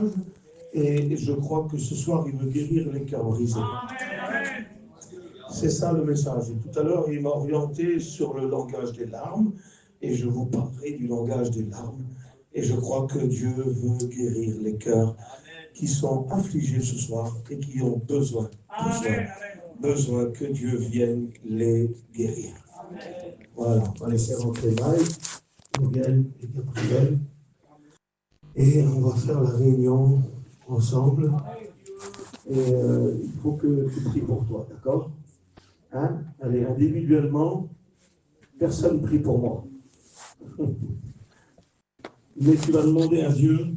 message et je crois que ce soir, il veut guérir les cœurs brisés. C'est ça le message. Et tout à l'heure, il m'a orienté sur le langage des larmes et je vous parlerai du langage des larmes. Et je crois que Dieu veut guérir les cœurs qui sont affligés ce soir et qui ont besoin que Dieu vienne les guérir. Voilà, on va laisser rentrer Mike, Morgane et Gabriel. Et on va faire la réunion ensemble. Et il faut que tu pries pour toi, d'accord? Hein? Allez, individuellement, personne prie pour moi. Mais tu vas demander à Dieu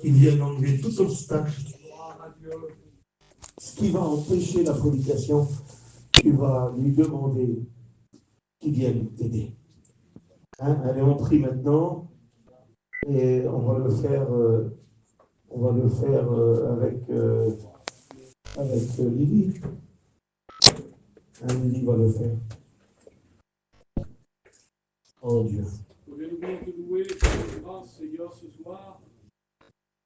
qu'il vienne enlever tout obstacle. Ce qui va empêcher la prédication, tu vas lui demander qu'il vienne t'aider. Hein? Allez, on prie maintenant et on va le faire avec Lily. Hein, Lily va le faire. Oh Dieu. Voulez-nous bien te louer pour grâce, Seigneur, ce soir.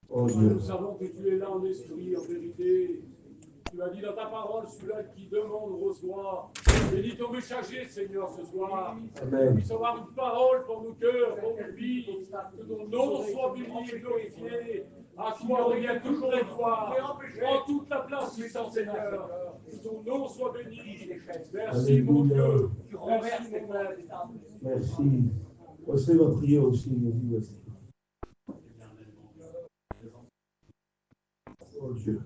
Oh Dieu. Nous savons que tu es là en esprit, en vérité. Tu as dit dans ta parole, celui-là qui demande reçoit. Bénis ton messager, Seigneur, ce soir. Amen. Que puisse avoir une parole pour nos cœurs, pour nos vies. Que ton nom soit béni et glorifié. À toi revient toute la gloire. Prends toute la place, puissant Seigneur. Que ton nom soit béni. Merci, mon Dieu. Merci, mon Maître. Merci. Wesley va prier aussi. Oh Dieu.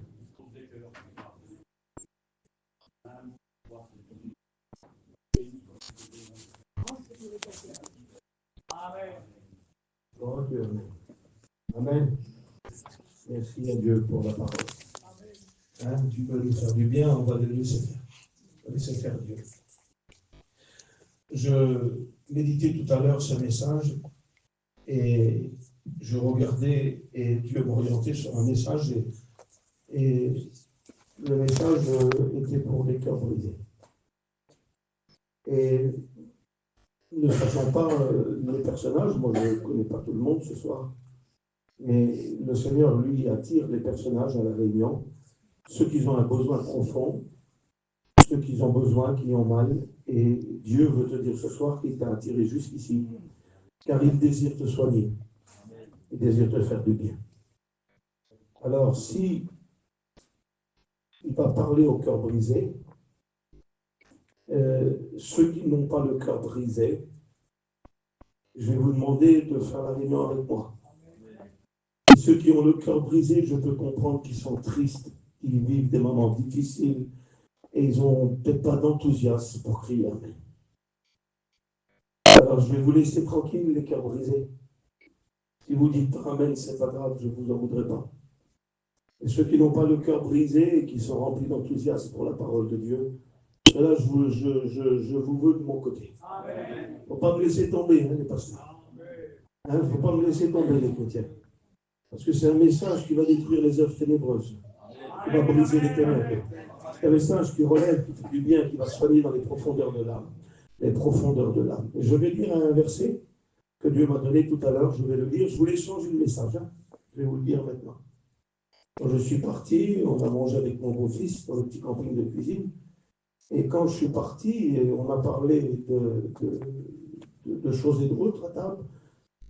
Amen. Oh Dieu. Amen. Merci à Dieu pour la parole. Hein, tu peux nous faire du bien, on va le laisser faire. On va laisser faire Dieu. Je méditais tout à l'heure ce message et je regardais et Dieu m'orientait sur un message et le message était pour les cœurs brisés. Et ne sachant pas les personnages, moi je ne connais pas tout le monde ce soir, mais le Seigneur, lui, attire les personnages à la réunion, ceux qui ont un besoin profond, ceux qui ont besoin, qui ont mal, et Dieu veut te dire ce soir qu'il t'a attiré jusqu'ici, car il désire te soigner, il désire te faire du bien. Alors, si il va parler au cœur brisé, ceux qui n'ont pas le cœur brisé, je vais vous demander de faire la réunion avec moi. Et ceux qui ont le cœur brisé, je peux comprendre qu'ils sont tristes, qu'ils vivent des moments difficiles et ils n'ont peut-être pas d'enthousiasme pour crier Amen. Alors je vais vous laisser tranquille les cœurs brisés. Si vous dites Amen, c'est pas grave, je ne vous en voudrais pas. Et ceux qui n'ont pas le cœur brisé et qui sont remplis d'enthousiasme pour la parole de Dieu, là je vous veux de mon côté. Il ne faut pas me laisser tomber, hein, les pasteurs. Il ne faut pas me laisser tomber, les chrétiens. Parce que c'est un message qui va détruire les œuvres ténébreuses, qui va briser les ténèbres. C'est un message qui relève, qui fait du bien, qui va soigner dans les profondeurs de l'âme. Les profondeurs de l'âme. Et je vais lire un verset que Dieu m'a donné tout à l'heure. Je vais le lire. Je voulais changer le message. Hein. Je vais vous le dire maintenant. Quand je suis parti, on a mangé avec mon beau-fils dans le petit camping de cuisine. Et quand je suis parti, on a parlé de choses et d'autres à table.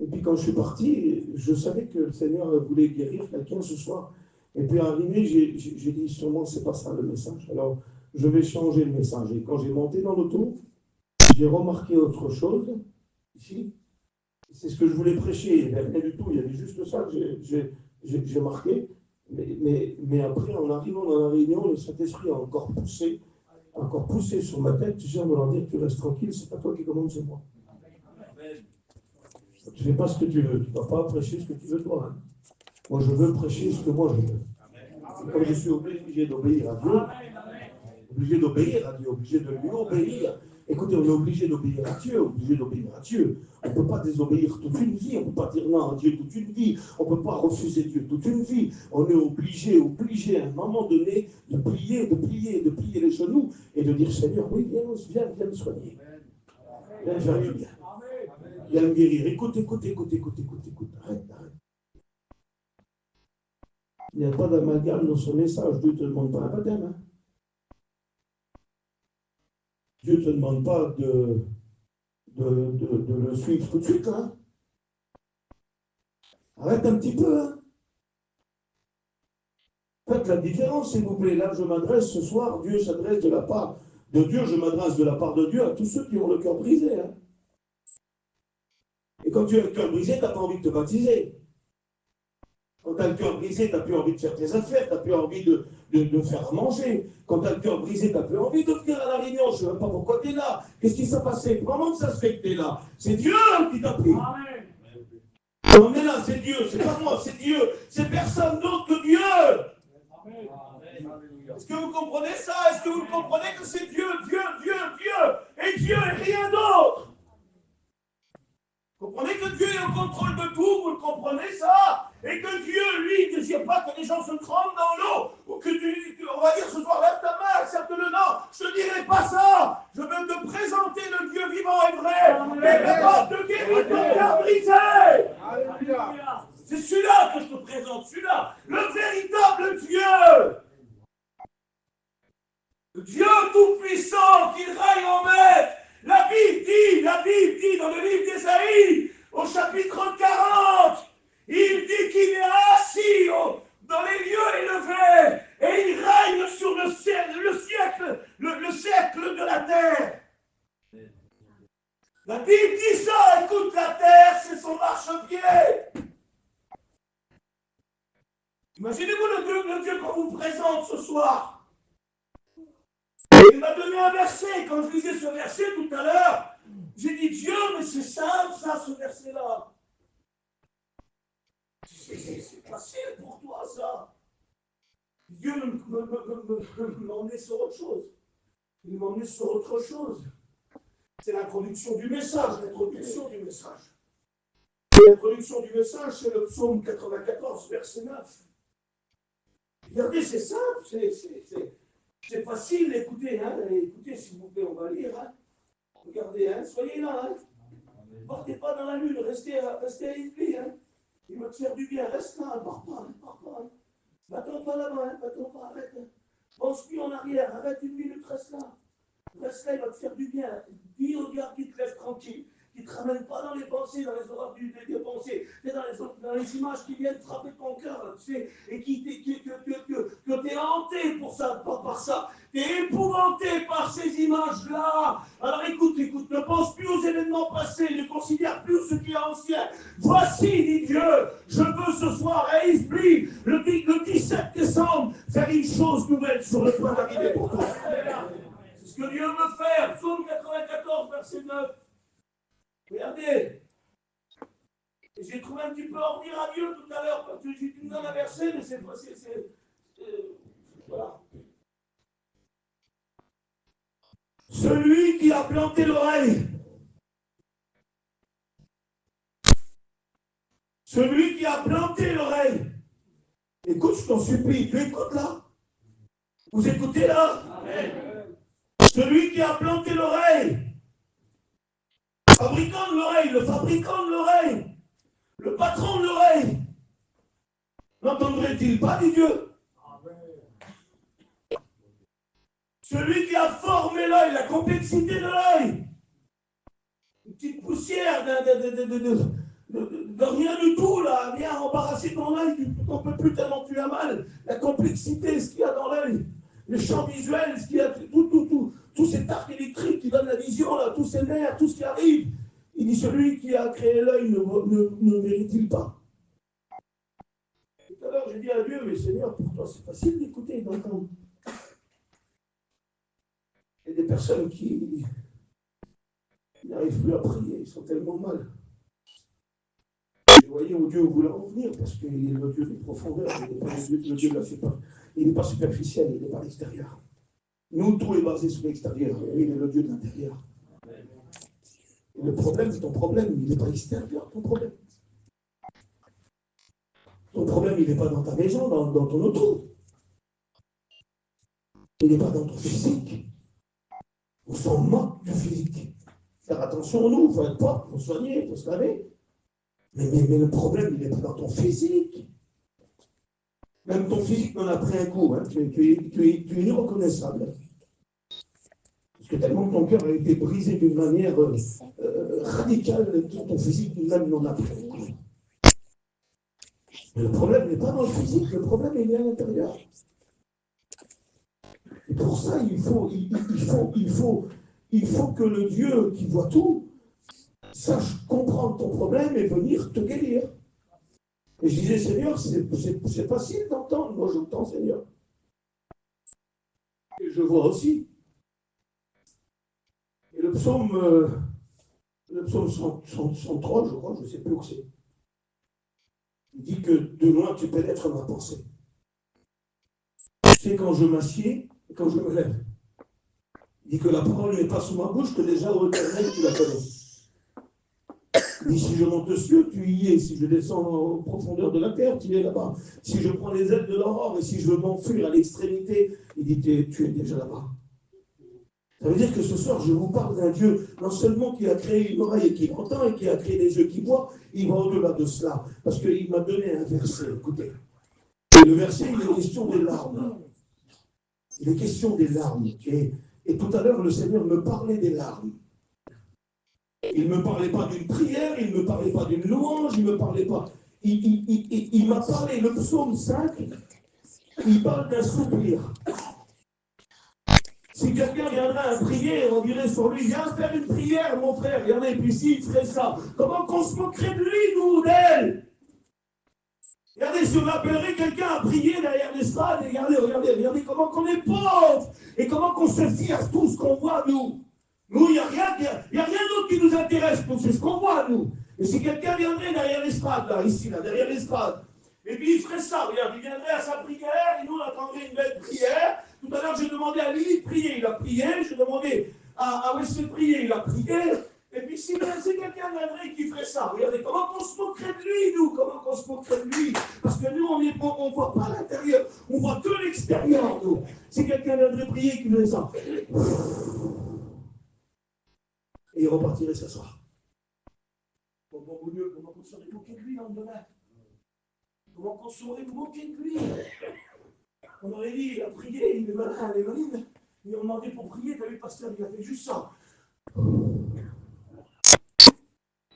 Et puis quand je suis parti, je savais que le Seigneur voulait guérir quelqu'un ce soir. Et puis arrivé, j'ai dit sûrement c'est pas ça le message. Alors je vais changer le message. Et quand j'ai monté dans l'auto, j'ai remarqué autre chose. Ici, c'est ce que je voulais prêcher. Il n'y avait rien du tout. Il y avait juste ça que j'ai marqué. Mais après, en arrivant dans la réunion, le Saint-Esprit a encore poussé sur ma tête. Tu sais, en me leur dire tu restes tranquille, c'est pas toi qui commande, c'est moi. Tu ne fais pas ce que tu veux. Tu ne vas pas prêcher ce que tu veux toi. Hein. Moi, je veux prêcher ce que moi je veux. Et comme je suis obligé d'obéir à Dieu, obligé de lui obéir. Écoutez, on est obligé d'obéir à Dieu, On ne peut pas désobéir toute une vie. On ne peut pas dire non à Dieu toute une vie. On ne peut pas refuser Dieu toute une vie. On est obligé à un moment donné de plier les genoux et de dire Seigneur, oui, viens me soigner. Viens me faire du bien. Viens me guérir. Écoute. Arrête. Il n'y a pas d'amalgame dans son message. Dieu ne te demande pas un baptême. Hein. Dieu ne te demande pas de le suivre tout de suite. Hein. Arrête un petit peu. Hein. Faites la différence, s'il vous plaît. Là, je m'adresse ce soir, Dieu s'adresse de la part de Dieu, je m'adresse de la part de Dieu à tous ceux qui ont le cœur brisé. Hein. Et quand tu as le cœur brisé, tu n'as pas envie de te baptiser. Quand tu as le cœur brisé, tu n'as plus envie de faire tes affaires, tu n'as plus envie de faire à manger. Quand tu as le cœur brisé, tu n'as plus envie de venir à la réunion. Je ne sais même pas pourquoi tu es là. Qu'est-ce qui s'est passé? Comment ça se fait que tu es là? C'est Dieu qui t'a pris. Amen. On est là, c'est Dieu. C'est pas moi, c'est Dieu. C'est personne d'autre que Dieu. Amen. Est-ce que vous comprenez ça? Est-ce que vous comprenez que c'est Dieu, Dieu, Dieu, Dieu? Et Dieu et rien d'autre. Vous comprenez que Dieu est au contrôle de tout, vous le comprenez ça? Et que Dieu, lui, ne désire pas que les gens se trempent dans l'eau, ou que on va dire ce soir, lève ta main, accepte-le. Non, je ne dirai pas ça. Je veux te présenter le Dieu vivant et vrai, et capable de guérir ton cœur brisé. Alléluia. C'est celui-là que je te présente, celui-là, le véritable Dieu. Le Dieu tout-puissant qui règne en maître. La Bible dit dans le livre d'Ésaïe, au chapitre 40, il dit qu'il est assis dans les lieux élevés et il règne sur le siècle de la terre. La Bible dit ça, écoute, la terre, c'est son marchepied. Imaginez-vous le Dieu qu'on vous présente ce soir. Il m'a donné un verset, quand je lisais ce verset tout à l'heure, j'ai dit Dieu, mais c'est simple ça, ce verset-là. C'est facile pour toi ça. Dieu m'a emmené sur autre chose. Il m'a emmené sur autre chose. C'est l'introduction du message, l'introduction du message. L'introduction du message, c'est le psaume 94, verset 9. Regardez, c'est simple, c'est facile, écoutez, hein, écoutez s'il vous plaît, on va lire. Hein. Regardez, hein, soyez là. Hein. Ne partez pas dans la lune, restez à Isby. Hein. Il va te faire du bien, reste là, ne pars pas. Hein. M'attends pas là-bas, hein, m'attends pas, arrête. Hein. Pense plus en arrière, arrête une minute, reste là. Reste là, il va te faire du bien. Dis au diable qui te laisse tranquille, qui ne te ramène pas dans les pensées, dans les horreurs des pensées, dans les images qui viennent frapper ton cœur, tu sais, et que tu es hanté par ça. Tu es épouvanté par ces images-là. Alors écoute, ne pense plus aux événements passés, ne considère plus ce qui est ancien. Voici, dit Dieu, je veux ce soir à Isby, le 17 décembre, faire une chose nouvelle sur le point d'arriver pour toi. C'est ce que Dieu veut faire. Psaume 94, verset 9. Regardez. Et j'ai trouvé un petit peu ordinaire tout à l'heure, parce que j'ai dû me donner un verset, mais c'est voilà. Celui qui a planté l'oreille. Celui qui a planté l'oreille. Écoute, je t'en supplie, tu écoutes là? Vous écoutez là? Amen. Celui qui a planté l'oreille. Fabricant de l'oreille, le fabricant de l'oreille. Le patron de l'oreille. N'entendrait-il pas, dit Dieu? Celui qui a formé l'œil, la complexité de l'œil. Une petite poussière de rien du tout, là, vient embarrasser ton œil, tu n'en peux plus tellement tu as mal. La complexité, ce qu'il y a dans l'œil, le champ visuel, ce qu'il y a, tout cet arc électrique qui donne la vision, là, tous ces nerfs, tout ce qui arrive. Il dit, celui qui a créé l'œil ne mérite-t-il pas? Tout à l'heure, j'ai dit à Dieu, mais Seigneur, pour toi, c'est facile d'écouter, d'entendre. Il y a des personnes qui n'arrivent plus à prier, ils sont tellement mal. Vous voyez où Dieu voulait en venir, parce qu'il est le Dieu des profondeurs, il n'est pas le Dieu de la super. Il n'est pas superficiel, il n'est pas l'extérieur. Nous, tout est basé sur l'extérieur, et lui, il est le Dieu de l'intérieur. Et le problème, c'est ton problème, il n'est pas extérieur, ton problème. Ton problème, il n'est pas dans ta maison, dans ton auto. Il n'est pas dans ton physique. On s'en moque du physique. Faire attention à nous, il faut être propre, il faut soigner, il faut se laver. Mais le problème, il n'est pas dans ton physique. Même ton physique m'en a pris un coup. Hein. Tu es irreconnaissable. Parce que tellement ton cœur a été brisé d'une manière radicale, ton physique même n'en a pris un coup. Mais le problème n'est pas dans le physique, le problème est à l'intérieur. Et pour ça, il faut que le Dieu qui voit tout sache comprendre ton problème et venir te guérir. Et je disais, Seigneur, c'est facile d'entendre. Moi, j'entends, Seigneur. Et je vois aussi. Et le psaume 103, je crois, je ne sais plus où c'est. Il dit que de loin, tu pénètres ma pensée. Tu sais, quand je m'assieds et quand je me lève. Il dit que la parole n'est pas sous ma bouche, que déjà au éternel, tu la connais. Il dit, si je monte aux cieux, tu y es. Si je descends en profondeur de la terre, tu es là-bas. Si je prends les ailes de l'aurore et si je veux m'enfuir à l'extrémité, il dit, tu es déjà là-bas. Ça veut dire que ce soir, je vous parle d'un Dieu, non seulement qui a créé une oreille et qui entend et qui a créé des yeux qui voient, il va au-delà de cela. Parce qu'il m'a donné un verset, écoutez. Et le verset, il est question des larmes. Il est question des larmes. Et tout à l'heure, le Seigneur me parlait des larmes. Il ne me parlait pas d'une prière, il ne me parlait pas d'une louange, il ne me parlait pas. Il m'a parlé, le psaume 5, il parle d'un soupir. Si quelqu'un viendrait à prier, on dirait sur lui, viens faire une prière, mon frère. Regardez, puis s'il ferait ça, comment qu'on se moquerait de lui, nous, d'elle? Regardez, si on appellerait quelqu'un à prier derrière l'estrade, regardez comment qu'on est pauvre et comment qu'on se fière tout ce qu'on voit, nous. Nous, il n'y a rien d'autre qui nous intéresse, c'est ce qu'on voit, nous. Et si quelqu'un viendrait derrière l'estrade, là, ici, là, derrière l'estrade, et puis il ferait ça, regarde, il viendrait à sa prière, et nous, on attendrait une belle prière. Tout à l'heure, j'ai demandé à lui de prier, il a prié. J'ai demandé à Wesley de prier, il a prié. Et puis, si quelqu'un viendrait qui ferait ça, regardez, comment on se moquerait de lui, nous, comment on se moquerait de lui. Parce que nous, on ne voit pas l'intérieur, on voit que l'extérieur, nous. Si quelqu'un viendrait prier, qui faisait ça, et il repartirait s'asseoir. Bon Dieu, comment on serait moqué de lui dans le domaine? Comment on saurait moquer de lui? On aurait dit, il a prié, il est malin, il est malin. Ils ont demandé pour prier, t'as vu le pasteur, il a fait juste ça.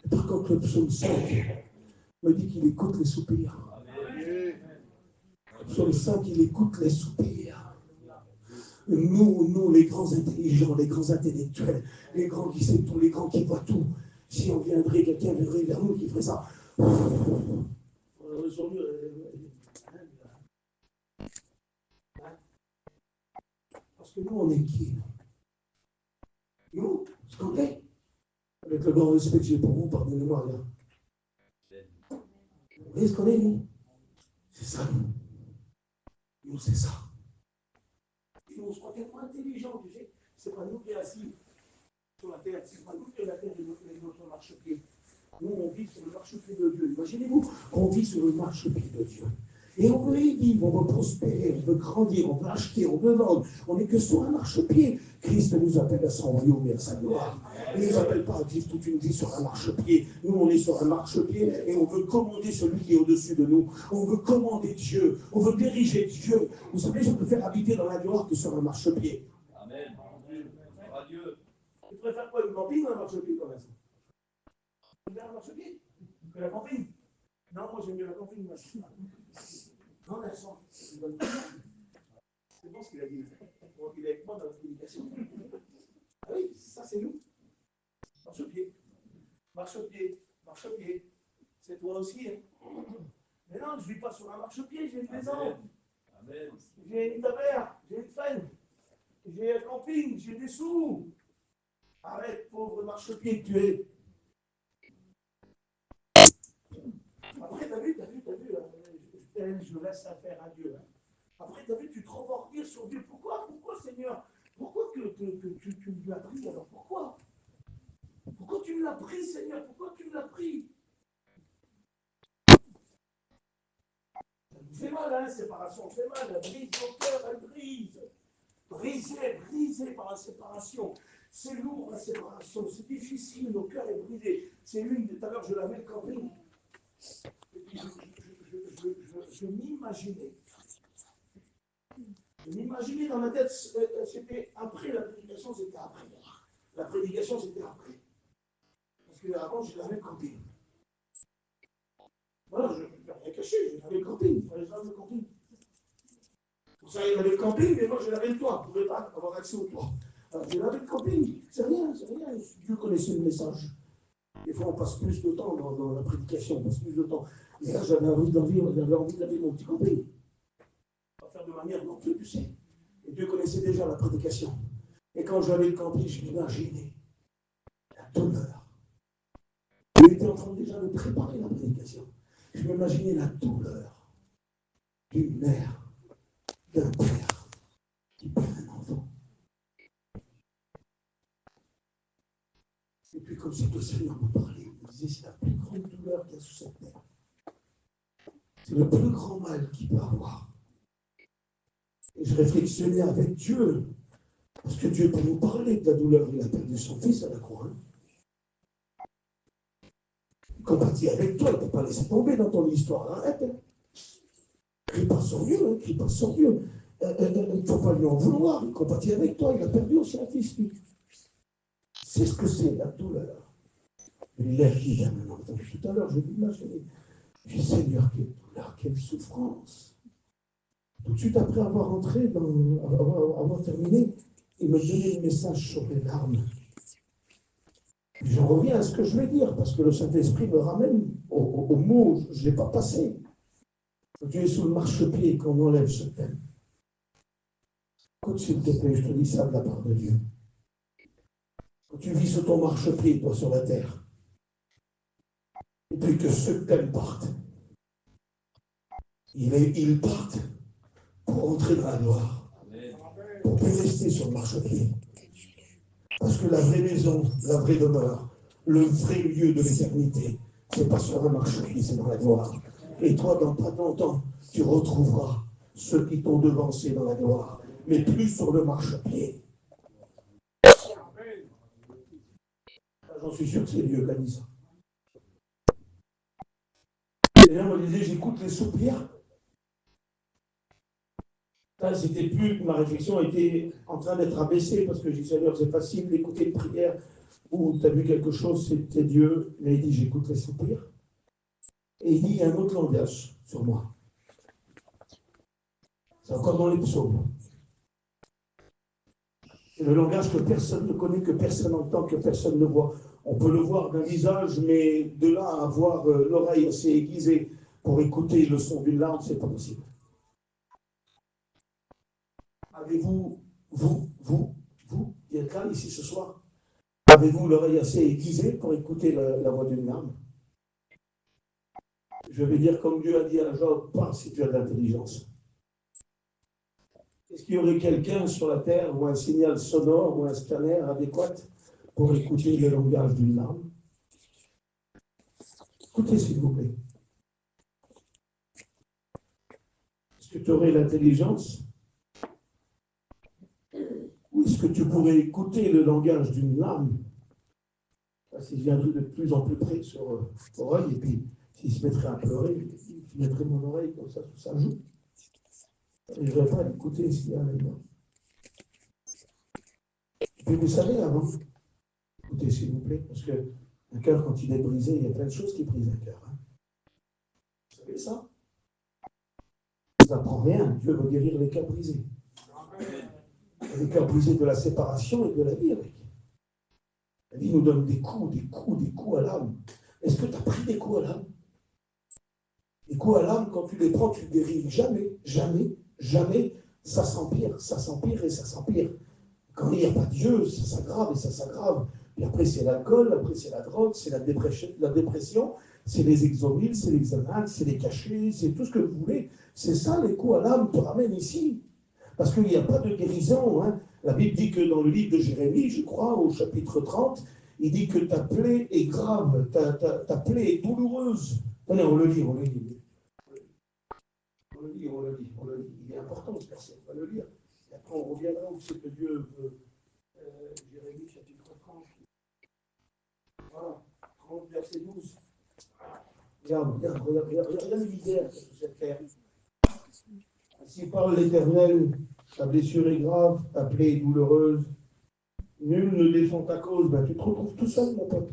Par contre, le psaume 5 me dit qu'il écoute les soupirs. Le psaume 5, il écoute les soupirs. Nous, les grands intelligents, les grands intellectuels, les grands qui savent tout, les grands qui voient tout, si on viendrait, quelqu'un viendrait vers nous qui ferait ça. Parce que nous, on est qui? Nous, ce qu'on est. Avec le grand respect que j'ai pour vous, pardonnez-moi, là. Vous voyez ce qu'on est, nous? C'est ça, nous. Nous, c'est ça. Et on se croit tellement intelligent, tu sais. C'est pas nous qui est assis sur la terre, c'est pas nous qui est la terre de notre marchepied. Nous, on vit sur le marchepied de Dieu. Imaginez-vous qu'on vit sur le marchepied de Dieu. Et on veut y vivre, on veut prospérer, on veut grandir, on veut acheter, on veut vendre. On n'est que sur un marchepied. Christ nous appelle à son royaume et à sa gloire. Il ne nous appelle pas à vivre toute une vie sur un marchepied. Nous, on est sur un marchepied et on veut commander celui qui est au-dessus de nous. On veut commander Dieu. On veut diriger Dieu. Vous savez, je préfère habiter dans la gloire que sur un marchepied. Amen. Adieu. Tu préfères quoi, une camping ou un marchepied comme ça? Tu préfères un marchepied que la camping? Non, moi j'aime mieux la camping. Non, Vincent, c'est bon ce qu'il a dit. Il est avec moi dans la prédication. Ah oui, ça c'est nous. Marche-pied. Marche-pied. Marche-pied. C'est toi aussi. Hein. Mais non, je ne vis pas sur un marche-pied, j'ai une maison. Amen. J'ai une taverne, j'ai une femme. J'ai un camping, j'ai des sous. Arrête, pauvre marche-pied que tu es. Après, t'as vu, je laisse affaire à Dieu. Hein. Après, t'as vu, tu te renvoies sur Dieu. Pourquoi, Seigneur? Pourquoi que tu me l'as pris alors? Pourquoi tu me l'as pris, Seigneur? Pourquoi tu me l'as pris? Ça nous fait mal, hein, séparation, fait mal. Elle brise ton cœur, elle brise. Brisé par la séparation. C'est lourd, la séparation. C'est difficile, nos cœurs est brisé. C'est l'une, tout à l'heure, je l'avais le camping. Je m'imaginais M'imaginez dans ma tête, c'était après la prédication, c'était après. La prédication, c'était après. Parce qu'avant, je l'avais camping. Voilà, je ne vais rien cacher, j'avais le camping, il fallait faire le camping. Pour ça, il y avait le camping, mais moi, je l'avais le toit, je ne pouvais pas avoir accès au toit. Alors, je l'avais le camping, c'est rien, c'est rien. Dieu connaissait le message. Des fois, on passe plus de temps dans la prédication, on passe plus de temps. Mais là, j'avais envie d'en vivre, j'avais envie d'aller mon petit camping. Pas faire de manière non plus, tu sais. Et Dieu connaissait déjà la prédication. Et quand j'avais le camping, je m'imaginais la douleur. Dieu était en train déjà de préparer la prédication. Je m'imaginais la douleur d'une mère, d'un père qui perd un enfant. Et puis comme si le Seigneur me parlait, il me disait, c'est la plus grande douleur qu'il y a sur cette terre. C'est le plus grand mal qu'il peut avoir. Et je réfléchissais avec Dieu, parce que Dieu peut nous parler de la douleur. Il a perdu son fils à la croix. Il compatit avec toi, il ne peut pas laisser tomber dans ton histoire. Arrête. Crie pas sur Dieu, crie pas sur Dieu. Il ne faut pas lui en vouloir, il compatit avec toi, il a perdu aussi un fils, lui. C'est ce que c'est, la douleur. Une lèvre qui vient maintenant. Tout à l'heure, je l'imaginais. Je dis, Seigneur, quelle douleur, quelle souffrance. Tout de suite après avoir avoir terminé, il me donnait le message sur les larmes. J'en reviens à ce que je vais dire, parce que le Saint-Esprit me ramène au mot, je ne l'ai pas passé. Dieu est sous le marchepied quand on enlève ce thème. Écoute, s'il te plaît, je te dis ça de la part de Dieu. Quand tu vis sur ton marchepied, toi, sur la terre, et puis que ce thème parte, ils partent pour entrer dans la gloire, pour plus rester sur le marchepied. Parce que la vraie maison, la vraie demeure, le vrai lieu de l'éternité, c'est pas sur un marchepied, c'est dans la gloire. Et toi, dans pas longtemps, tu retrouveras ceux qui t'ont devancé dans la gloire, mais plus sur le marchepied. J'en suis sûr que c'est Dieu qui a dit ça. Et là, on me disait, j'écoute les soupirs. Là, c'était plus, ma réflexion était en train d'être abaissée, parce que je dis, Seigneur, c'est facile d'écouter une prière où tu as vu quelque chose, c'était Dieu. Mais il dit, j'écoute les soupirs. Et il dit, il y a un autre langage sur moi. C'est encore dans les psaumes. C'est le langage que personne ne connaît, que personne n'entend, que personne ne voit. On peut le voir d'un visage, mais de là à avoir l'oreille assez aiguisée pour écouter le son d'une larme, c'est pas possible. Avez-vous, vous, qui êtes là ici ce soir, avez-vous l'oreille assez aiguisée pour écouter la voix d'une larme? Je vais dire comme Dieu a dit à Job, pas si tu as de l'intelligence. Est-ce qu'il y aurait quelqu'un sur la terre ou un signal sonore ou un scanner adéquat pour écouter le langage d'une larme? Écoutez, s'il vous plaît. Est-ce que tu aurais l'intelligence? Ou est-ce que tu pourrais écouter le langage d'une larme? S'il viendrait de plus en plus près sur l'oreille, et puis s'il se mettrait à pleurer, je mettrais mon oreille comme ça sous sa joue. Et je ne vais pas l'écouter s'il y a un larme. Et puis vous savez, avant, écoutez, s'il vous plaît, parce qu'un cœur, quand il est brisé, il y a plein de choses qui brisent un cœur. Hein. Vous savez ça? Ça n'apprend rien. Dieu veut guérir les cœurs brisés. Les cœurs brisés de la séparation et de la vie avec. La vie nous donne des coups à l'âme. Est-ce que tu as pris des coups à l'âme? Les coups à l'âme, quand tu les prends, tu ne guéris jamais. Ça s'empire et ça s'empire. Quand il n'y a pas de Dieu, ça s'aggrave et ça s'aggrave. Et après, c'est l'alcool, après, c'est la drogue, c'est la dépression, c'est les exomiles, c'est les Xanax, c'est les cachets, c'est tout ce que vous voulez. C'est ça, les coups à l'âme te ramènent ici. Parce qu'il n'y a pas de guérison. Hein. La Bible dit que dans le livre de Jérémie, je crois, au chapitre 30, il dit que ta plaie est grave, ta plaie est douloureuse. Allez, on le lit. Il est important ce verset, on va le lire. Et après, on reviendra où c'est que Dieu veut. Jérémie, chapitre 30. Voilà, 30, verset 12. Regarde l'univers sur cette terre. Ainsi parle l'Éternel, ta blessure est grave, ta plaie est douloureuse, nul ne défend ta cause, ben, tu te retrouves tout seul, mon pote.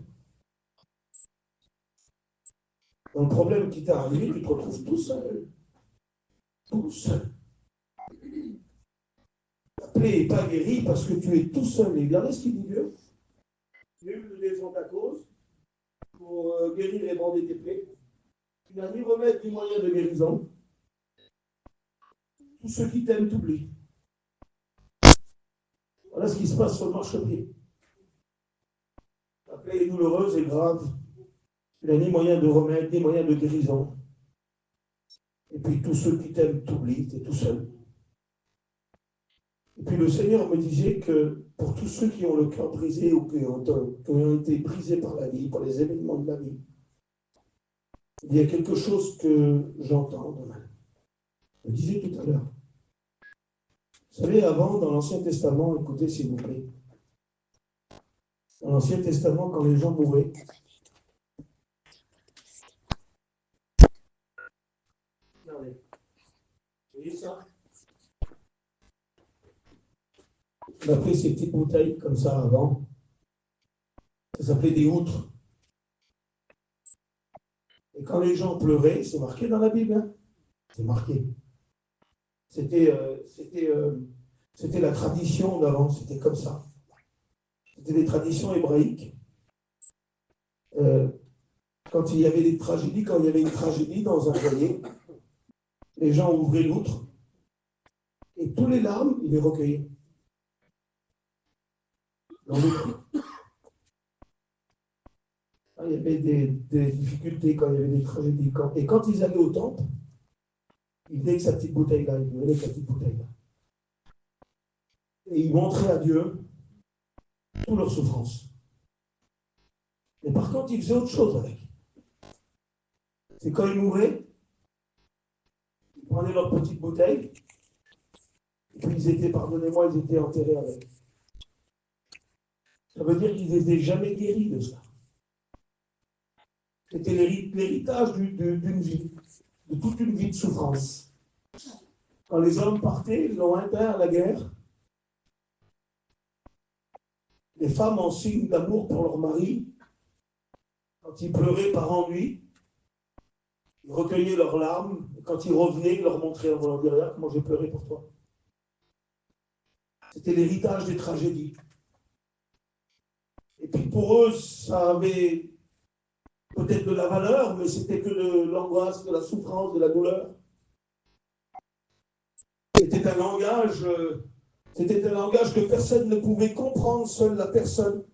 Dans le problème qui t'est arrivé, tu te retrouves tout seul. Tout seul. Ta plaie n'est pas guérie parce que tu es tout seul. Et regardez ce qu'il dit Dieu. Nul ne défend ta cause pour guérir et bander tes plaies. Tu n'as ni remède ni moyen de guérison. Tous ceux qui t'aiment t'oublient. Voilà ce qui se passe sur le marchepied. La plaie est douloureuse et grave. Tu n'as ni moyen de remède, ni moyen de guérison. Et puis tous ceux qui t'aiment t'oublient, tu es tout seul. Et puis le Seigneur me disait que pour tous ceux qui ont le cœur brisé ou qui ont été brisés par la vie, par les événements de la vie, il y a quelque chose que j'entends. Je le disais tout à l'heure. Vous savez, avant, dans l'Ancien Testament, écoutez s'il vous plaît, dans l'Ancien Testament, quand les gens mouraient, regardez, vous voyez ça? On appelait ces petites bouteilles comme ça avant. Ça s'appelait des outres. Et quand les gens pleuraient, c'est marqué dans la Bible, hein? C'est marqué. C'était la tradition d'avant, c'était comme ça. C'était des traditions hébraïques. Quand il y avait des tragédies, quand il y avait une tragédie dans un foyer, les gens ouvraient l'outre et tous les larmes, ils les recueillaient. Dans l'outre. Il y avait des difficultés, quand il y avait des tragédies. Et quand ils allaient au temple, ils venaient avec sa petite bouteille-là, ils venaient avec sa petite bouteille-là. Et ils montraient à Dieu toutes leurs souffrances. Mais par contre, ils faisaient autre chose avec. C'est quand ils mouraient, ils prenaient leur petite bouteille, et puis ils étaient, pardonnez-moi, ils étaient enterrés avec. Ça veut dire qu'ils n'étaient jamais guéris de ça. C'était l'héritage d'une vie, de toute une vie de souffrance. Quand les hommes partaient, lointains à la guerre, les femmes en signe d'amour pour leur mari, quand ils pleuraient par ennui, ils recueillaient leurs larmes, et quand ils revenaient, ils leur montraient en leur disant « Regarde comment j'ai pleuré pour toi ». C'était l'héritage des tragédies. Et puis pour eux, ça avait peut-être de la valeur, mais c'était que de l'angoisse, de la souffrance, de la douleur. C'était un langage que personne ne pouvait comprendre, seule la personne.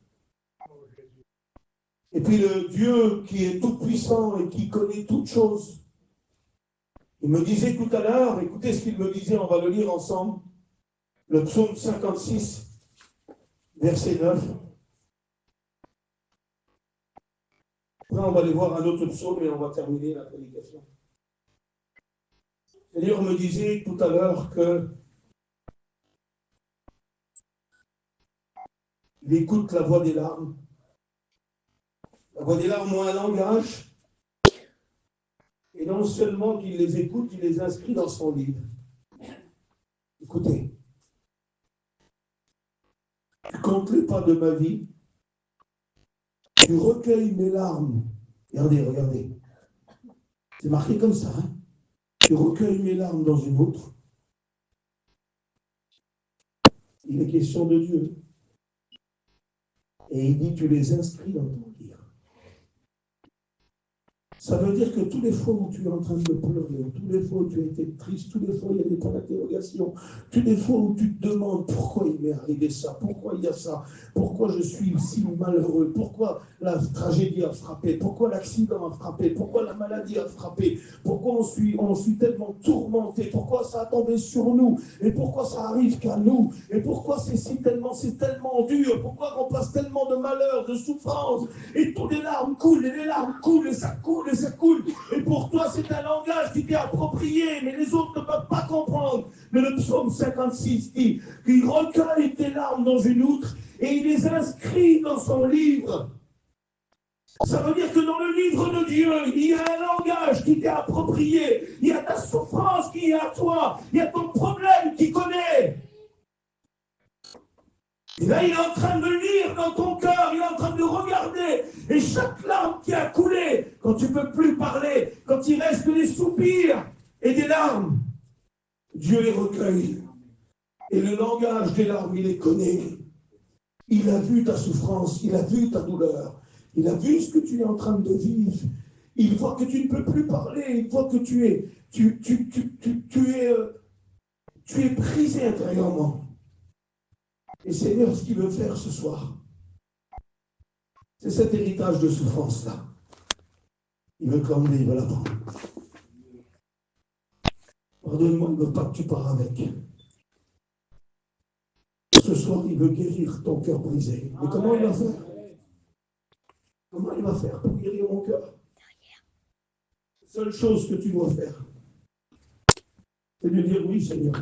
Et puis le Dieu qui est tout puissant et qui connaît toutes choses. Il me disait tout à l'heure, écoutez ce qu'il me disait, on va le lire ensemble, le psaume 56, verset 9. Après, on va aller voir un autre psaume et on va terminer la prédication. Le Seigneur me disait tout à l'heure que il écoute la voix des larmes. La voix des larmes ont un langage. Et non seulement qu'il les écoute, il les inscrit dans son livre. Écoutez. Tu comptes les pas de ma vie. Tu recueilles mes larmes. Regardez. C'est marqué comme ça. Hein? Tu recueilles mes larmes dans une autre. Il est question de Dieu. Et il dit, tu les inscris dans ton livre. Ça veut dire que tous les fois où tu es en train de pleurer, tous les fois où tu as été triste, tous les fois où il y a des points d'interrogation, tous les fois où tu te demandes pourquoi il m'est arrivé ça, pourquoi il y a ça, pourquoi je suis si malheureux, pourquoi la tragédie a frappé, pourquoi l'accident a frappé, pourquoi la maladie a frappé, pourquoi on suis tellement tourmenté, pourquoi ça a tombé sur nous, et pourquoi ça arrive qu'à nous, et pourquoi c'est tellement dur, pourquoi on passe tellement de malheur, de souffrance, et toutes les larmes coulent, et ça coule, et ça coule. Et pour toi, c'est un langage qui t'est approprié, mais les autres ne peuvent pas comprendre. Mais le psaume 56 dit qu'il recueille tes larmes dans une outre et il les inscrit dans son livre. Ça veut dire que dans le livre de Dieu, il y a un langage qui t'est approprié. Il y a ta souffrance qui est à toi. Il y a ton problème qui connaît. Et là, il est en train de lire dans ton cœur, il est en train de regarder. Et chaque larme qui a coulé, quand tu ne peux plus parler, quand il reste des soupirs et des larmes, Dieu les recueille. Et le langage des larmes, il les connaît. Il a vu ta souffrance, il a vu ta douleur. Il a vu ce que tu es en train de vivre. Il voit que tu ne peux plus parler. Il voit que tu es brisé intérieurement. Et Seigneur, ce qu'il veut faire ce soir, c'est cet héritage de souffrance-là. Il veut t'emmener, il veut la prendre. Pardonne-moi, il ne veut pas que tu pars avec. Ce soir, il veut guérir ton cœur brisé. Mais comment il va faire? Comment il va faire pour guérir mon cœur? La seule chose que tu dois faire, c'est de dire oui, Seigneur.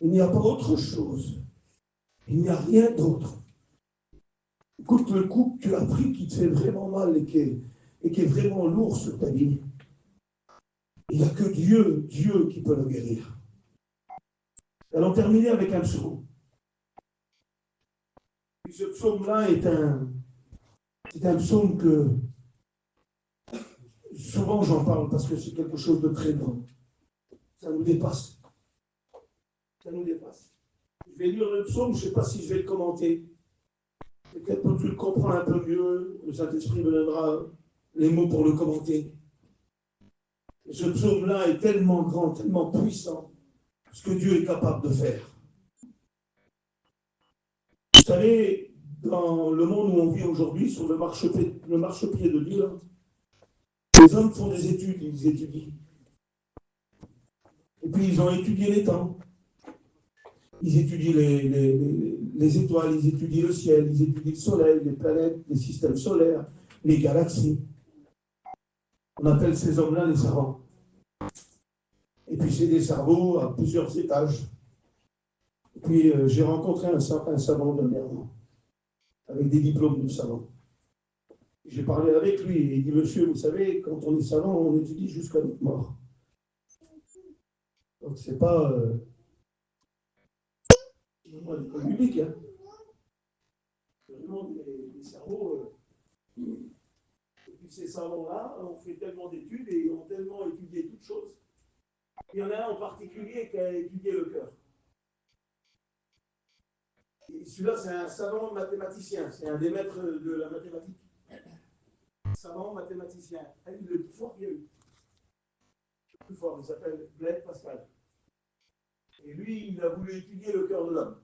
Il n'y a pas autre chose. Il n'y a rien d'autre. Écoute, le coup que tu as pris qui te fait vraiment mal et qui est vraiment lourd sur ta vie, il n'y a que Dieu qui peut le guérir. Allons terminer avec un psaume. Et ce psaume-là est un psaume que souvent j'en parle parce que c'est quelque chose de très grand. Ça nous dépasse. Ça nous dépasse. Je vais lire le psaume, je ne sais pas si je vais le commenter. Peut-être que tu le comprends un peu mieux, le Saint-Esprit me donnera les mots pour le commenter. Et ce psaume-là est tellement grand, tellement puissant, ce que Dieu est capable de faire. Vous savez, dans le monde où on vit aujourd'hui, sur le marchepied de Dieu, les hommes font des études, ils étudient. Et puis ils ont étudié les temps. Ils étudient les étoiles, ils étudient le ciel, ils étudient le soleil, les planètes, les systèmes solaires, les galaxies. On appelle ces hommes-là les savants. Et puis c'est des cerveaux à plusieurs étages. Et puis j'ai rencontré un savant dernièrement, avec des diplômes de savant. J'ai parlé avec lui et il dit, monsieur, vous savez, quand on est savant, on étudie jusqu'à notre mort. Donc c'est pas... l'école publique, hein. Vraiment, les cerveaux, et puis ces savants-là ont fait tellement d'études et ont tellement étudié toutes choses. Il y en a un en particulier qui a étudié le cœur. Et celui-là, c'est un savant mathématicien, c'est un des maîtres de la mathématique. Savant mathématicien. Le plus fort qu'il y a eu. Le plus fort, il s'appelle Blaise Pascal. Et lui, il a voulu étudier le cœur de l'homme.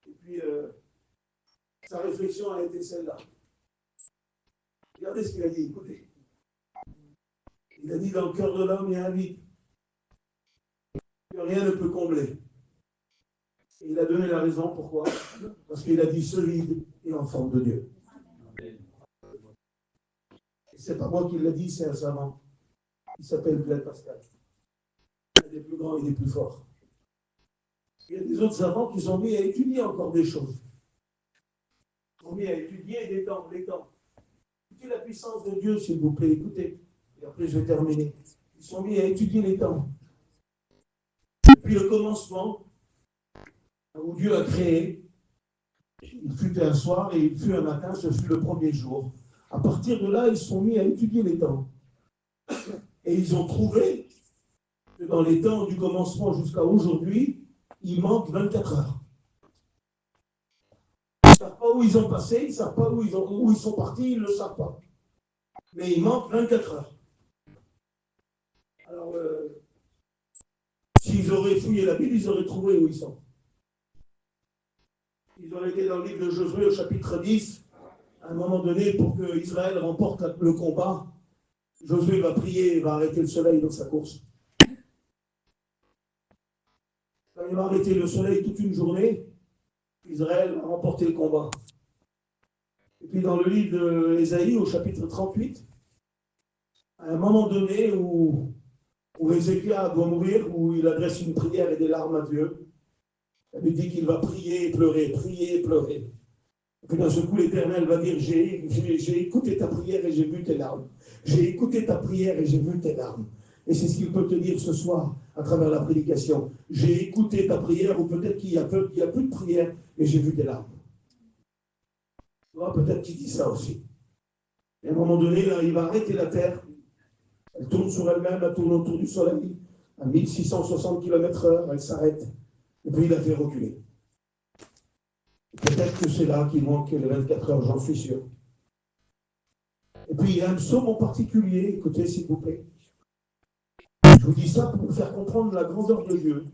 Et puis, sa réflexion a été celle-là. Regardez ce qu'il a dit, écoutez. Il a dit, dans le cœur de l'homme, il y a un vide que rien ne peut combler. Et il a donné la raison, pourquoi? Parce qu'il a dit, ce vide est en forme de Dieu. Et c'est pas moi qui l'a dit, c'est un savant. Il s'appelle Blaise Pascal. Un des plus grands et des plus forts. Il y a des autres savants qui sont mis à étudier encore des choses. Ils sont mis à étudier les temps. Écoutez la puissance de Dieu, s'il vous plaît, écoutez. Et après, je vais terminer. Ils sont mis à étudier les temps. Depuis le commencement, où Dieu a créé, il fut un soir et il fut un matin, ce fut le premier jour. À partir de là, ils sont mis à étudier les temps. Et ils ont trouvé que dans les temps du commencement jusqu'à aujourd'hui, il manque 24 heures. Ils ne savent pas où ils ont passé, ils ne savent pas où ils sont partis, ils ne le savent pas. Mais il manque 24 heures. Alors, s'ils auraient fouillé la Bible, ils auraient trouvé où ils sont. Ils auraient été dans le livre de Josué au chapitre 10, à un moment donné, pour que Israël remporte le combat. Josué va prier et va arrêter le soleil dans sa course. Quand il va arrêter le soleil toute une journée, Israël va remporter le combat. Et puis dans le livre d'Ésaïe, au chapitre 38, à un moment donné où Ézéchias doit mourir, où il adresse une prière et des larmes à Dieu, elle lui dit qu'il va prier et pleurer, prier et pleurer. Puis d'un seul coup, l'Éternel va dire, j'ai écouté ta prière et j'ai vu tes larmes. J'ai écouté ta prière et j'ai vu tes larmes. Et c'est ce qu'il peut te dire ce soir à travers la prédication. J'ai écouté ta prière, ou peut-être qu'il y a plus de prière, et j'ai vu tes larmes. Peut-être qu'il dit ça aussi. Et à un moment donné, là, il va arrêter la terre. Elle tourne sur elle-même, elle tourne autour du soleil. À 1660 km/h, elle s'arrête. Et puis il la fait reculer. Peut-être que c'est là qu'il manque les 24 heures, j'en suis sûr. Et puis il y a un psaume en particulier, écoutez s'il vous plaît. Je vous dis ça pour vous faire comprendre la grandeur de Dieu.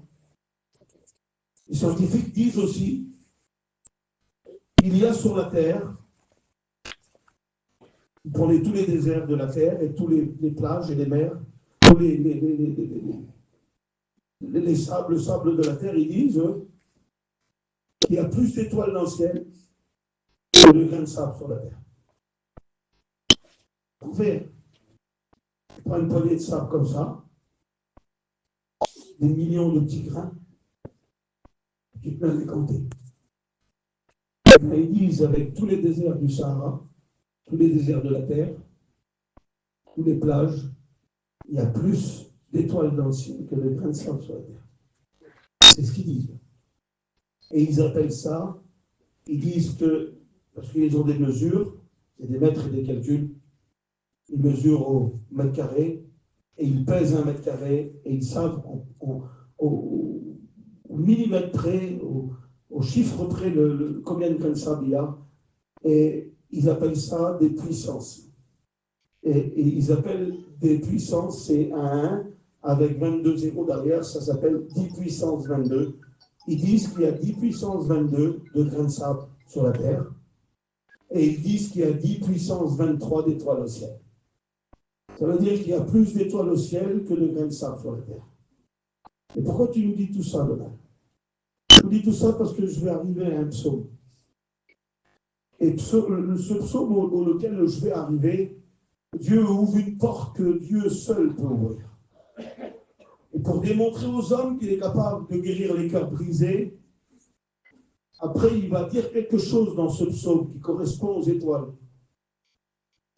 Les scientifiques disent aussi qu'il y a sur la terre, vous prenez tous les déserts de la terre et tous les plages et les mers, tous les sables de la terre, ils disent qu'il y a plus d'étoiles dans le ciel que de grains de sable sur la terre. Vous pouvez prendre une poignée de sable comme ça, des millions de petits grains, qui peuvent les compter. Ils disent avec tous les déserts du Sahara, tous les déserts de la terre, toutes les plages, il y a plus d'étoiles dans le ciel que de grains de sable sur la terre. C'est ce qu'ils disent. Et ils appellent ça, ils disent que, parce qu'ils ont des mesures, et des mètres et des calculs, ils mesurent au mètre carré, et ils pèsent un mètre carré, et ils savent au millimètre près, au chiffre près, combien de grains de sable il y a, et ils appellent ça des puissances. Et ils appellent des puissances, c'est un 1 avec 22 zéros derrière, ça s'appelle 10 puissance 22. Ils disent qu'il y a 10 puissance 22 de grains de sable sur la Terre, et ils disent qu'il y a 10 puissance 23 d'étoiles au ciel. Ça veut dire qu'il y a plus d'étoiles au ciel que de grains de sable sur la Terre. Et pourquoi tu nous dis tout ça, Donald? Je vous dis tout ça parce que je vais arriver à un psaume. Et ce psaume auquel je vais arriver, Dieu ouvre une porte que Dieu seul peut ouvrir. Et pour démontrer aux hommes qu'il est capable de guérir les cœurs brisés, après il va dire quelque chose dans ce psaume qui correspond aux étoiles.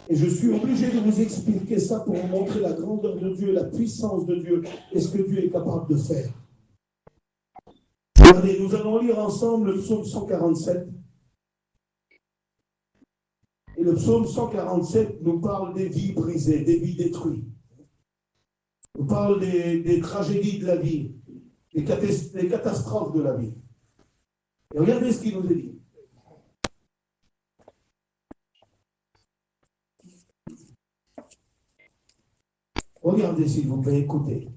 Et je suis obligé de vous expliquer ça pour vous montrer la grandeur de Dieu, la puissance de Dieu et ce que Dieu est capable de faire. Regardez, nous allons lire ensemble le psaume 147. Et le psaume 147 nous parle des vies brisées, des vies détruites. Nous parle des tragédies de la vie, des catastrophes de la vie. Et regardez ce qu'il nous est dit. Regardez s'il vous plaît, écoutez.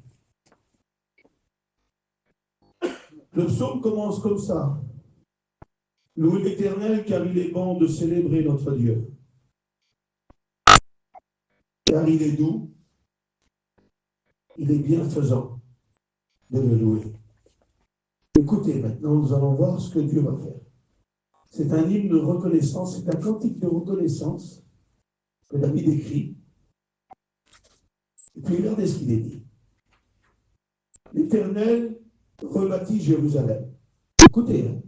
Le psaume commence comme ça. Louez l'Éternel car il est bon de célébrer notre Dieu. Car il est doux, il est bienfaisant de le louer. Écoutez, maintenant nous allons voir ce que Dieu va faire. C'est un hymne de reconnaissance, c'est un cantique de reconnaissance que David écrit. Et puis regardez ce qu'il est dit. L'Éternel rebâtit Jérusalem. Écoutez, hein.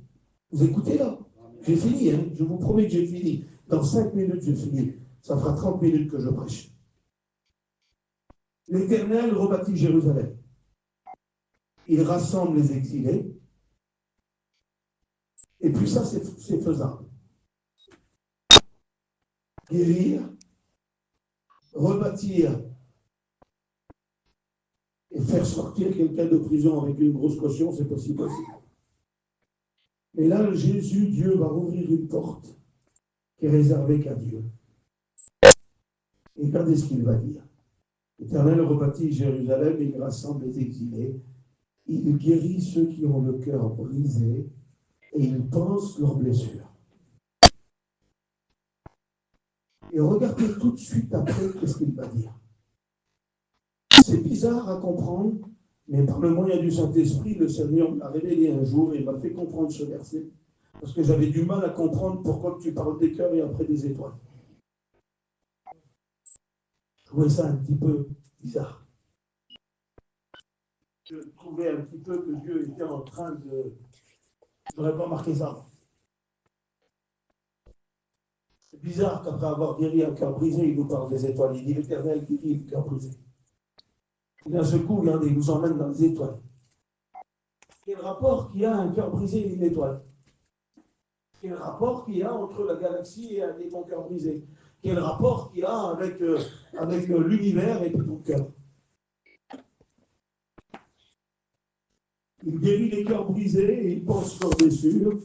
Vous écoutez là? J'ai fini, hein. Je vous promets que j'ai fini. Dans 5 minutes, j'ai fini. Ça fera 30 minutes que je prêche. L'Éternel rebâtit Jérusalem. Il rassemble les exilés. Et puis ça, c'est faisable. Guérir, rebâtir et faire sortir quelqu'un de prison avec une grosse caution, c'est possible aussi. Et là, Jésus, Dieu, va ouvrir une porte qui est réservée qu'à Dieu. Et regardez ce qu'il va dire. L'Éternel rebâtit Jérusalem, il rassemble les exilés, il guérit ceux qui ont le cœur brisé et il pense leurs blessures. Et regardez tout de suite après qu'est-ce qu'il va dire. C'est bizarre à comprendre, mais par le moyen du Saint-Esprit, le Seigneur m'a révélé un jour et m'a fait comprendre ce verset, parce que j'avais du mal à comprendre pourquoi tu parles des cœurs et après des étoiles. Je trouvais ça un petit peu bizarre. Je trouvais un petit peu que Dieu était en train de... Je n'aurais pas marqué ça. C'est bizarre qu'après avoir guéri un cœur brisé, il nous parle des étoiles. Il dit l'Éternel qui guérit le cœur brisé. Et d'un seul coup, regardez, il nous emmène dans les étoiles. Quel rapport qu'il y a un cœur brisé et une étoile? Quel rapport qu'il y a entre la galaxie et ton cœur brisé? Quel rapport qu'il y a avec l'univers et ton cœur? Il guérit les cœurs brisés et il pense leurs blessures.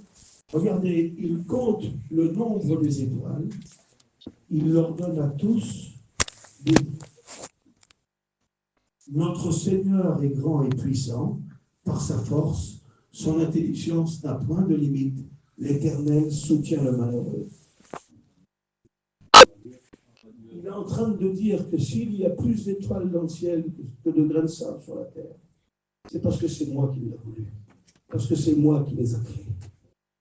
Regardez, il compte le nombre des étoiles. Il leur donne à tous des... Notre Seigneur est grand et puissant. Par sa force, son intelligence n'a point de limite. L'Éternel soutient le malheureux. Il est en train de dire que s'il y a plus d'étoiles dans le ciel que de grains de sable sur la terre, c'est parce que c'est moi qui l'ai voulu. Parce que c'est moi qui les ai créés.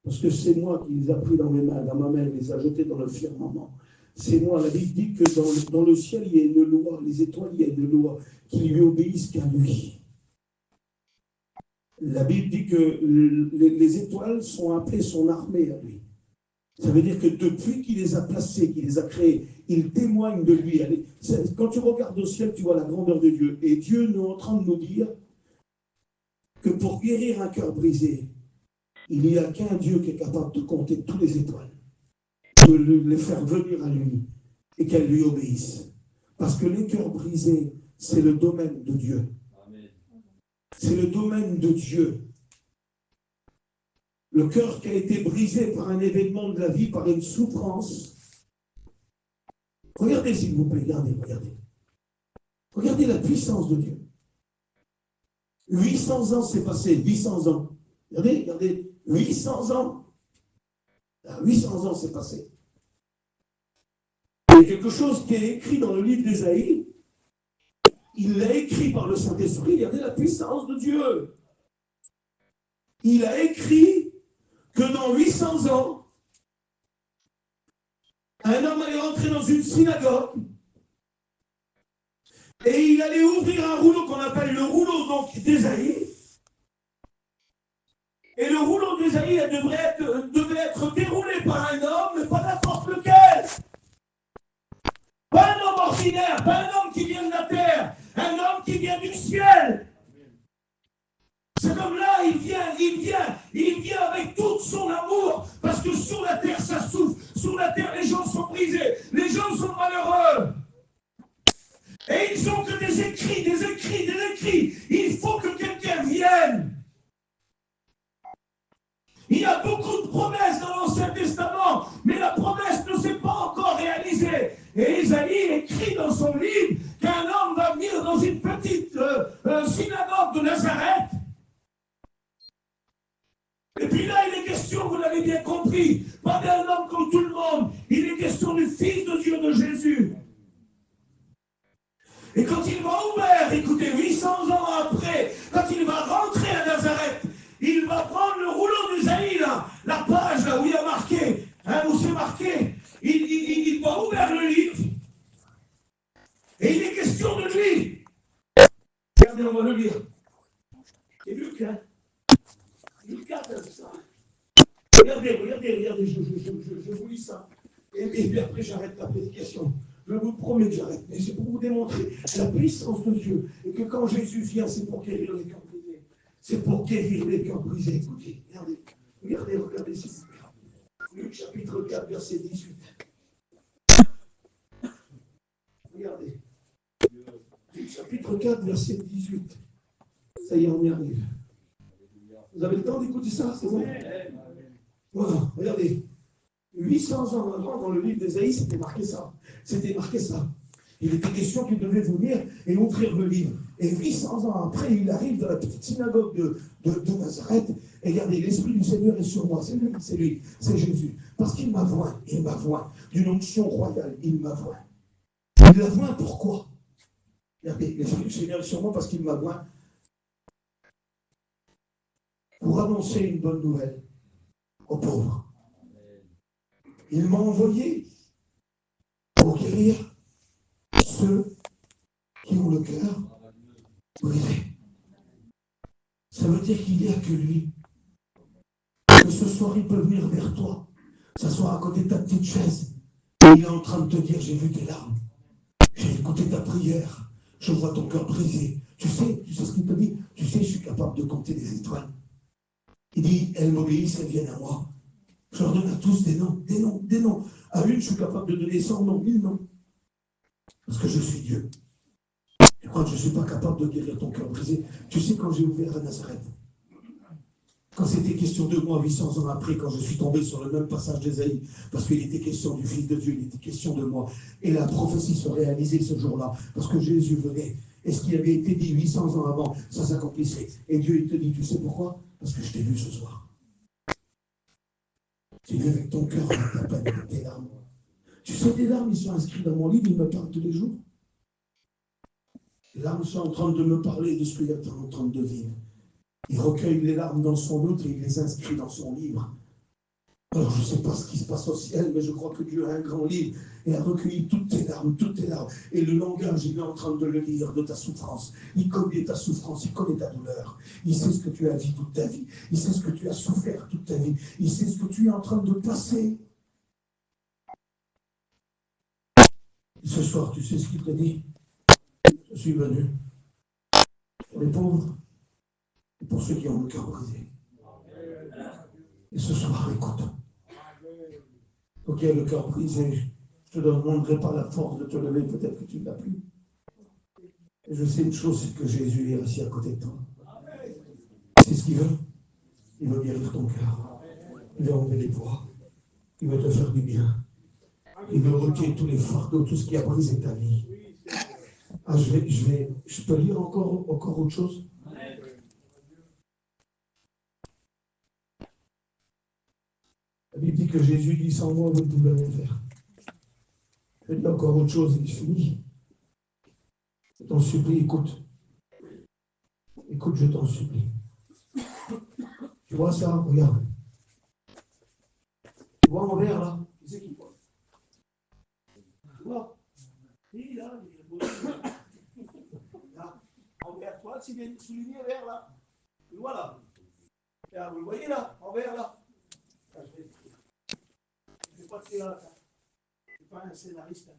Parce que c'est moi qui les ai pris dans mes mains, dans ma main, les ai jetés dans le firmament. C'est moi, la Bible dit que dans le ciel, il y a une loi, les étoiles, il y a une loi qui lui obéissent qu'à lui. La Bible dit que les étoiles sont appelées son armée à lui. Ça veut dire que depuis qu'il les a placées, qu'il les a créées, il témoigne de lui. Quand tu regardes au ciel, tu vois la grandeur de Dieu. Et Dieu est en train de nous dire que pour guérir un cœur brisé, il n'y a qu'un Dieu qui est capable de compter tous les étoiles, de les faire venir à lui et qu'elles lui obéissent. Parce que les cœurs brisés, c'est le domaine de Dieu. C'est le domaine de Dieu. Le cœur qui a été brisé par un événement de la vie, par une souffrance. Regardez s'il vous plaît, regardez. Regardez la puissance de Dieu. 800 ans s'est passé, 800 ans. Regardez, 800 ans. 800 ans s'est passé. Il y a quelque chose qui est écrit dans le livre d'Ésaïe. Il l'a écrit par le Saint-Esprit. Regardez la puissance de Dieu. Il a écrit que dans 800 ans, un homme allait rentrer dans une synagogue et il allait ouvrir un rouleau qu'on appelle le rouleau donc d'Ésaïe. Et le rouleau d'Ésaïe devait être déroulé par un homme, mais pas n'importe lequel. Pas un homme ordinaire, pas un homme qui vient de la terre, un homme qui vient du ciel. Cet homme-là, il vient avec tout son amour, parce que sur la terre, ça souffre. Sur la terre, les gens sont brisés, les gens sont malheureux. Et ils n'ont que des écrits. Il faut que quelqu'un vienne. Il y a beaucoup de promesses dans l'Ancien Testament, mais la promesse ne s'est pas encore réalisée. Et Ésaïe écrit dans son livre qu'un homme va venir dans une petite synagogue de Nazareth. Et puis là, il est question, vous l'avez bien compris, pas d'un homme comme tout le monde. Il est question du Fils de Dieu, de Jésus. Et quand il va ouvrir, écoutez, 800 ans après, quand il va rentrer à Nazareth, il va prendre le rouleau d'Ésaïe, la page là où il a marqué, où c'est marqué, il va ouvrir le livre, et il est question de lui. Regardez, on va le lire. C'est Luc, hein? Luc 4, c'est ça. Regardez, je vous lis ça. Et puis après, j'arrête la prédication. Je vous promets que j'arrête. Mais c'est pour vous démontrer la puissance de Dieu. Et que quand Jésus vient, c'est pour guérir les cœurs brisés. C'est pour guérir les cœurs brisés. Écoutez, regardez s'il vous plaît. Luc chapitre 4, verset 18. Regardez. Luc chapitre 4, verset 18. Ça y est, on y arrive. Vous avez le temps d'écouter ça, c'est bon? Voilà, regardez. 800 ans avant, dans le livre d'Ésaïe, c'était marqué ça. Il était question qu'il devait venir et ouvrir le livre. Et 800 ans après, il arrive dans la petite synagogue de Nazareth. Et regardez, l'Esprit du Seigneur est sur moi. C'est lui, c'est Jésus. Parce qu'il m'a voint, d'une onction royale, il m'a voint. Il m'a voint pourquoi? Regardez, l'Esprit du Seigneur est sur moi parce qu'il m'a voint pour annoncer une bonne nouvelle aux pauvres. Il m'a envoyé pour guérir ceux qui ont le cœur brisé. Ça veut dire qu'il n'y a que lui. Que ce soir, il peut venir vers toi, s'asseoir à côté de ta petite chaise Il est en train de te dire, j'ai vu tes larmes, j'ai écouté ta prière, je vois ton cœur brisé. Tu sais ce qu'il te dit? Tu sais, je suis capable de compter les étoiles. Il dit, elles m'obéissent, elles viennent à moi. Je leur donne à tous des noms, des noms, des noms. À une, je suis capable de donner 100 noms, 1000 noms. Parce que je suis Dieu. Tu crois que je ne suis pas capable de guérir ton cœur brisé? Tu sais, quand j'ai ouvert à Nazareth, quand c'était question de moi, 800 ans après, quand je suis tombé sur le même passage d'Ésaïe, parce qu'il était question du Fils de Dieu, il était question de moi. Et la prophétie se réalisait ce jour-là, parce que Jésus venait. Et ce qui avait été dit 800 ans avant, ça s'accomplissait. Et Dieu, il te dit, tu sais pourquoi? Parce que je t'ai vu ce soir. Tu es avec ton cœur, avec ta peine, avec tes larmes. Tu sais, tes larmes, ils sont inscrits dans mon livre, ils me parlent tous les jours. Les larmes sont en train de me parler de ce qu'il est en train de vivre. Il recueille les larmes dans son outre et il les inscrit dans son livre. Alors, je ne sais pas ce qui se passe au ciel, mais je crois que Dieu a un grand livre et a recueilli toutes tes larmes, toutes tes larmes. Et le langage, il est en train de le lire de ta souffrance. Il connaît ta souffrance, il connaît ta douleur. Il sait ce que tu as vécu toute ta vie. Il sait ce que tu as souffert toute ta vie. Il sait ce que tu es en train de passer. Et ce soir, tu sais ce qu'il te dit? Je suis venu pour les pauvres et pour ceux qui ont le cœur brisé. Et ce soir, écoute. Ok, le cœur brisé, je ne te demanderai pas la force de te lever, peut-être que tu ne l'as plus. Et je sais une chose, c'est que Jésus est assis à côté de toi. C'est ce qu'il veut. Il veut guérir ton cœur. Il veut enlever les poids. Il veut te faire du bien. Il veut retirer tous les fardeaux, tout ce qui a brisé ta vie. Ah, je peux lire encore autre chose? La Bible dit que Jésus dit, sans moi, vous ne pouvez rien faire. Je dis encore autre chose et je finis. Je t'en supplie, écoute. Écoute, je t'en supplie. Tu vois ça? Regarde. Tu vois mon verre là? Tu sais qui voit? Tu vois? Oui, là, il est beau. Là, en vert, toi, c'est bien souligné vert là. Tu vois là? Là, vous le voyez là? En vert là? Je ne fais pas de théâtre. Je ne suis pas un scénariste.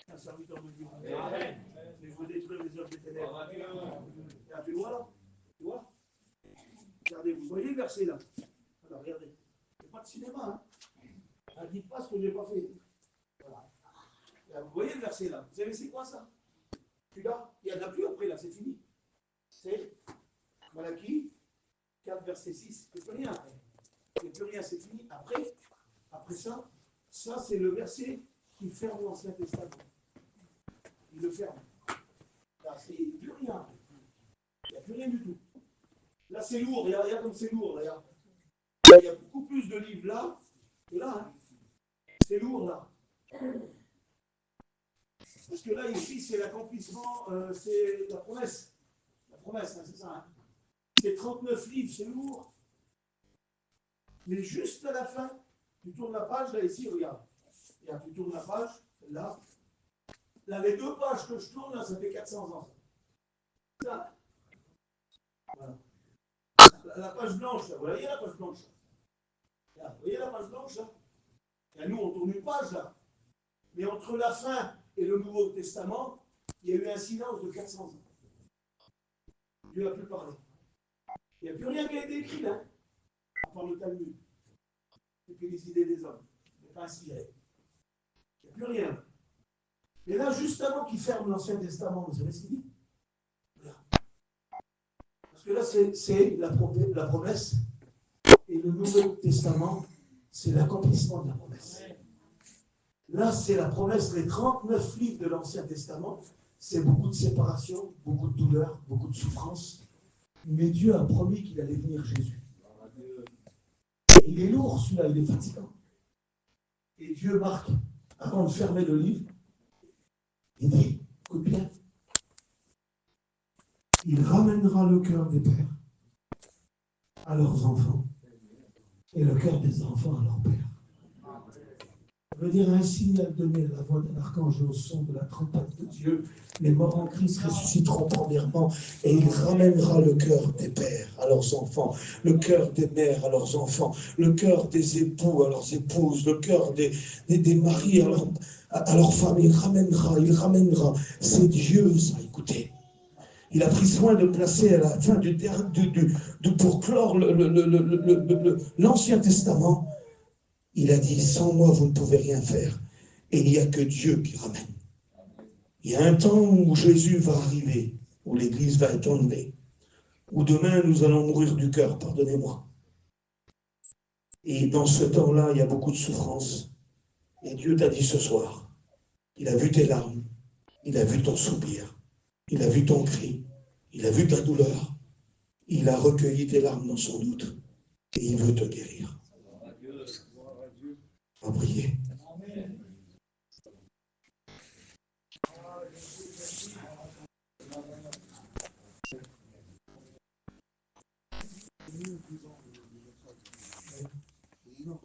Un serviteur de Dieu. Mais je veux détruire les œuvres des ténèbres. Là, tu vois là? Tu vois? Regardez, vous voyez le verset là? Alors regardez. C'est pas de cinéma, hein? Ne dites pas ce que je n'ai pas fait. Voilà. Là, vous voyez le verset là? Vous savez c'est quoi ça? Celui-là, il n'y en a plus après là, c'est fini. C'est Malachie 4, verset 6. Il n'y a plus rien après. Il n'y a plus rien, c'est fini. Après ça c'est le verset qui ferme l'Ancien Testament. Il le ferme. Là, il n'y a plus rien. Il n'y a plus rien du tout. Là, c'est lourd. Regarde comme c'est lourd. Regarde. Il y a beaucoup plus de livres là que là. Hein. C'est lourd là. Parce que là, ici, c'est l'accomplissement, c'est la promesse. La promesse, hein, c'est ça. Hein. C'est 39 livres, c'est lourd. Mais juste à la fin, tu tournes la page, là, ici, regarde. Regarde, tu tournes la page, là. Là, les 2 pages que je tourne, là, ça fait 400 ans. Ça. Voilà. La page blanche, là. Vous voyez la page blanche? Là. Vous voyez la page blanche, là? Et nous, on tourne une page, là. Mais entre la fin et le Nouveau Testament, il y a eu un silence de 400 ans. Dieu n'a plus parlé. Il n'y a plus rien qui a été écrit, là, à part le Talmud. Et puis les idées des hommes. Il n'y a pas inspiré. Il n'y a plus rien. Mais là, juste avant qu'il ferme l'Ancien Testament, vous savez ce qu'il dit? Voilà. Parce que là, c'est la promesse. Et le Nouveau Testament, c'est l'accomplissement de la promesse. Là, c'est la promesse, les 39 livres de l'Ancien Testament, c'est beaucoup de séparation, beaucoup de douleur, beaucoup de souffrance. Mais Dieu a promis qu'il allait venir Jésus. Et il est lourd, celui-là, il est fatigant. Et Dieu marque, avant de fermer le livre, il dit, écoute bien, il ramènera le cœur des pères à leurs enfants et le cœur des enfants à leurs pères. Ça veut dire un signal donné à la voix d'un archange au son de la trompette de Dieu. Les morts en Christ ressusciteront premièrement et il ramènera le cœur des pères à leurs enfants, le cœur des mères à leurs enfants, le cœur des époux à leurs épouses, le cœur des maris à leurs femmes. Il ramènera. C'est Dieu, ça, écoutez. Il a pris soin de placer à la fin pour clore l'Ancien Testament. Il a dit, sans moi, vous ne pouvez rien faire. Et il n'y a que Dieu qui ramène. Il y a un temps où Jésus va arriver, où l'Église va être enlevée, où demain nous allons mourir du cœur, pardonnez-moi. Et dans ce temps-là, il y a beaucoup de souffrance. Et Dieu t'a dit ce soir, il a vu tes larmes, il a vu ton soupir, il a vu ton cri, il a vu ta douleur, il a recueilli tes larmes dans son doute, et il veut te guérir. On va prier.